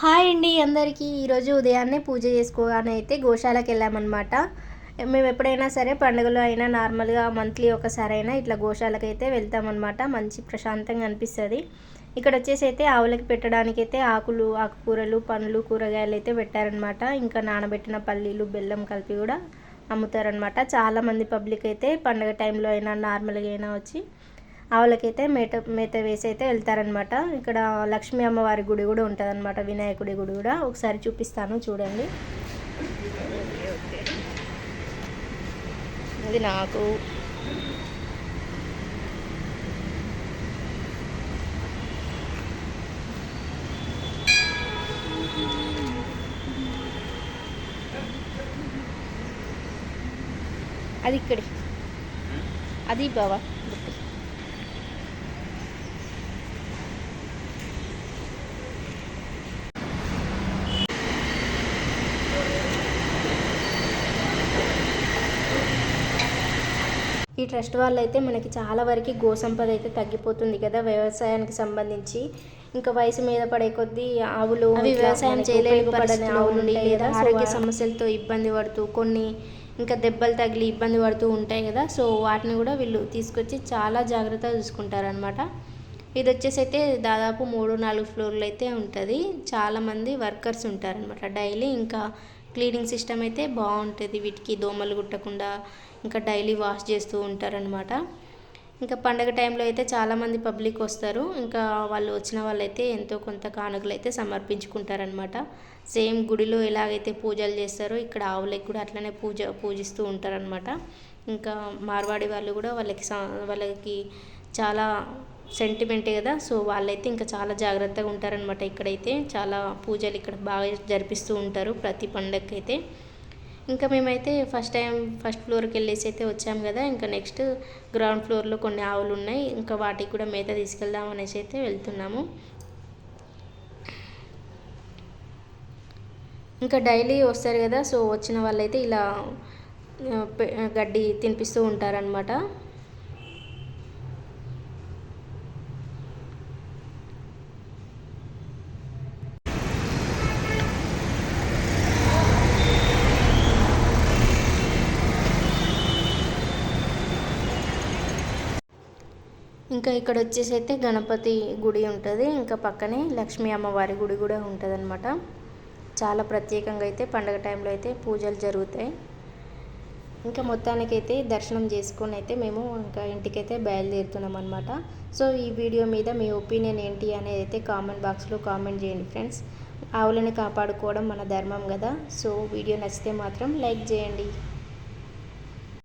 Hi అండి అందరికీ. ఈరోజు ఉదయాన్నే పూజ చేసుకోగానే అయితే గోశాలకు వెళ్ళామన్నమాట. మేము ఎప్పుడైనా సరే పండుగలు అయినా నార్మల్గా మంత్లీ ఒకసారి అయినా ఇట్లా గోశాలకు అయితే వెళ్తామన్నమాట. మంచి ప్రశాంతంగా అనిపిస్తుంది. ఇక్కడ వచ్చేసి అయితే ఆవులకి పెట్టడానికి అయితే ఆకులు, ఆకుకూరలు, పండ్లు, కూరగాయలు అయితే పెట్టారనమాట. ఇంకా నానబెట్టిన పల్లీలు, బెల్లం కలిపి కూడా అమ్ముతారనమాట. చాలామంది పబ్లిక్ అయితే పండుగ టైంలో అయినా నార్మల్గా అయినా వచ్చి ఆవులకైతే మేత వేసి అయితే వెళ్తారనమాట. ఇక్కడ లక్ష్మీ అమ్మవారి గుడి కూడా ఉంటుందన్నమాట, వినాయకుడి గుడి కూడా. ఒకసారి చూపిస్తాను చూడండి. ఇది నాకు అది ఇక్కడి అది బావా. ఈ ట్రస్ట్ వాళ్ళు అయితే మనకి చాలా వరకు గోసంపద అయితే తగ్గిపోతుంది కదా వ్యవసాయానికి సంబంధించి. ఇంకా వయసు మీద పడే కొద్దీ ఆవులు వ్యవసాయం చేయలేకపోవడని ఆవులు లేదా ఆరోగ్య సమస్యలతో ఇబ్బంది పడుతూ కొన్ని ఇంకా దెబ్బలు తగిలి ఇబ్బంది పడుతూ ఉంటాయి కదా. సో వాటిని కూడా వీళ్ళు తీసుకొచ్చి చాలా జాగ్రత్తగా చూసుకుంటారనమాట. ఇది వచ్చేసి అయితే దాదాపు 3-4 ఫ్లోర్లు అయితే ఉంటుంది. చాలామంది వర్కర్స్ ఉంటారనమాట డైలీ. ఇంకా క్లీనింగ్ సిస్టమ్ అయితే బాగుంటుంది. వీటికి దోమలు కుట్టకుండా ఇంకా డైలీ వాష్ చేస్తూ ఉంటారనమాట. ఇంకా పండగ టైంలో అయితే చాలామంది పబ్లిక్ వస్తారు. ఇంకా వాళ్ళు వచ్చిన వాళ్ళైతే ఎంతో కొంత కానుకలు అయితే సమర్పించుకుంటారనమాట. సేమ్ గుడిలో ఎలాగైతే పూజలు చేస్తారో ఇక్కడ ఆవులకి కూడా అట్లనే పూజిస్తూ ఉంటారనమాట. ఇంకా మార్వాడి వాళ్ళు కూడా వాళ్ళకి చాలా సెంటిమెంటే కదా. సో వాళ్ళైతే ఇంకా చాలా జాగ్రత్తగా ఉంటారనమాట. ఇక్కడైతే చాలా పూజలు ఇక్కడ బాగా జరిపిస్తూ ఉంటారు ప్రతి పండగకి అయితే. ఇంకా మేమైతే ఫస్ట్ ఫ్లోర్కి వెళ్ళేసి అయితే వచ్చాము కదా. ఇంకా నెక్స్ట్ గ్రౌండ్ ఫ్లోర్లో కొన్ని ఆవులు ఉన్నాయి. ఇంకా వాటికి కూడా మేత తీసుకెళ్దాం అనేసి అయితే వెళ్తున్నాము. ఇంకా డైలీ వస్తారు కదా. సో వచ్చిన వాళ్ళైతే ఇలా గడ్డి తినిపిస్తూ ఉంటారనమాట. ఇంకా ఇక్కడ వచ్చేసి అయితే గణపతి గుడి ఉంటుంది. ఇంకా పక్కనే లక్ష్మీ అమ్మవారి గుడి కూడా ఉంటుంది అనమాట. చాలా ప్రత్యేకంగా అయితే పండగ టైంలో అయితే పూజలు జరుగుతాయి. ఇంకా మొత్తానికైతే దర్శనం చేసుకొని అయితే మేము ఇంకా ఇంటికైతే బయలుదేరుతున్నాం అనమాట. సో ఈ వీడియో మీద మీ ఒపీనియన్ ఏంటి అనేది అయితే కామెంట్ బాక్స్లో కామెంట్ చేయండి ఫ్రెండ్స్. ఆవులని కాపాడుకోవడం మన ధర్మం కదా. సో వీడియో నచ్చితే మాత్రం లైక్ చేయండి.